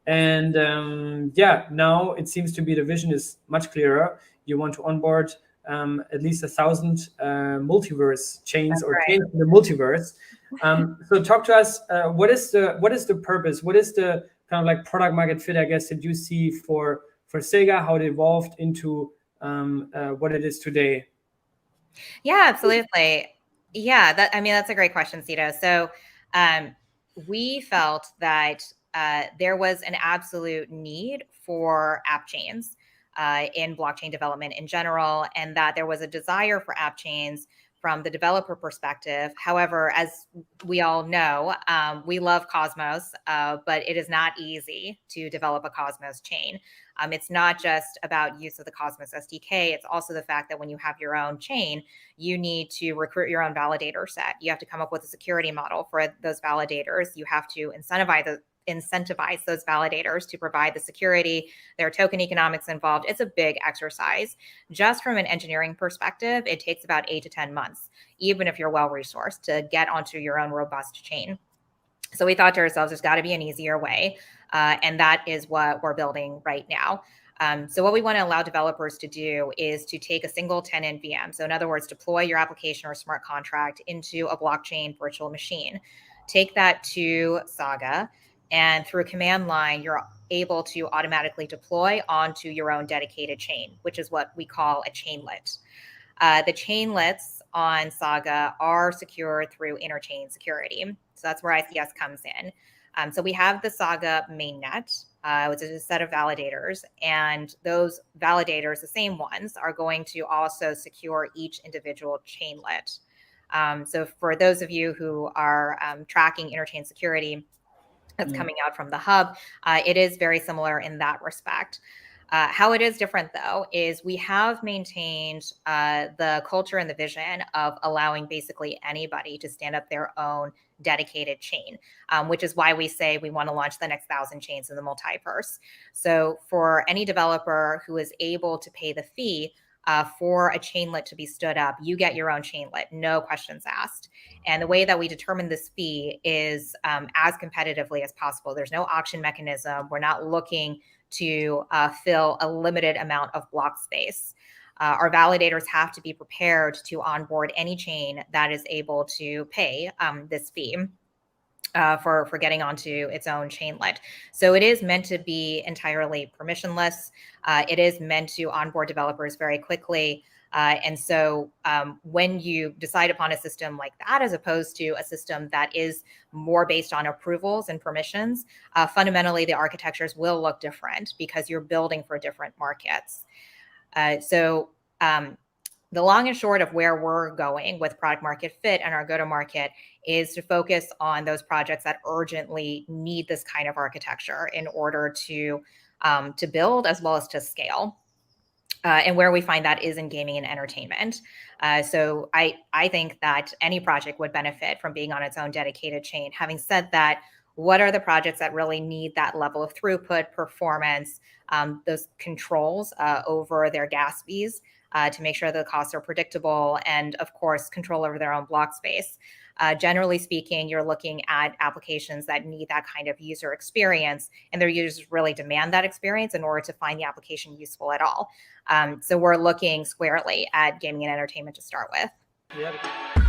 And yeah, now it seems to be the vision is much clearer. You want to onboard at least 1,000 multiverse chains or chains in the multiverse. So talk to us. What is the purpose? What is the kind of like product market fit, I guess, that you see for SAGA? How it evolved into what it is today? Yeah, absolutely. Yeah, that's a great question, Cito. So we felt that there was an absolute need for app chains in blockchain development in general, and that there was a desire for app chains from the developer perspective. However, as we all know, we love Cosmos, but it is not easy to develop a Cosmos chain. It's not just about use of the Cosmos SDK. It's also the fact that when you have your own chain, you need to recruit your own validator set. You have to come up with a security model for those validators. You have to incentivize those validators to provide the security. There are token economics involved. It's a big exercise. Just from an engineering perspective, it takes about 8 to 10 months, even if you're well-resourced, to get onto your own robust chain. So we thought to ourselves, there's got to be an easier way. And that is what we're building right now. So what we want to allow developers to do is to take a single tenant VM. So in other words, deploy your application or smart contract into a blockchain virtual machine. Take that to SAGA, and through a command line, you're able to automatically deploy onto your own dedicated chain, which is what we call a chainlet. The chainlets on SAGA are secured through interchain security. So that's where ICS comes in. So we have the SAGA mainnet, which is a set of validators, and those validators, the same ones, are going to also secure each individual chainlet. So for those of you who are tracking interchain security that's coming out from the hub, it is very similar in that respect. How it is different, though, is we have maintained the culture and the vision of allowing basically anybody to stand up their own dedicated chain, which is why we say we want to launch the next 1,000 chains in the multiverse. So for any developer who is able to pay the fee for a chainlet to be stood up, you get your own chainlet, no questions asked. And the way that we determine this fee is as competitively as possible. There's no auction mechanism. We're not looking to fill a limited amount of block space. Our validators have to be prepared to onboard any chain that is able to pay this fee for getting onto its own chainlet. So it is meant to be entirely permissionless. It is meant to onboard developers very quickly. And so when you decide upon a system like that, as opposed to a system that is more based on approvals and permissions, fundamentally the architectures will look different because you're building for different markets. So the long and short of where we're going with product market fit and our go-to-market is to focus on those projects that urgently need this kind of architecture in order to build as well as to scale. And where we find that is in gaming and entertainment. So I think that any project would benefit from being on its own dedicated chain. Having said that, what are the projects that really need that level of throughput, performance, those controls over their gas fees to make sure the costs are predictable, and of course, control over their own block space? Generally speaking, you're looking at applications that need that kind of user experience, and their users really demand that experience in order to find the application useful at all. So we're looking squarely at gaming and entertainment to start with. Yeah.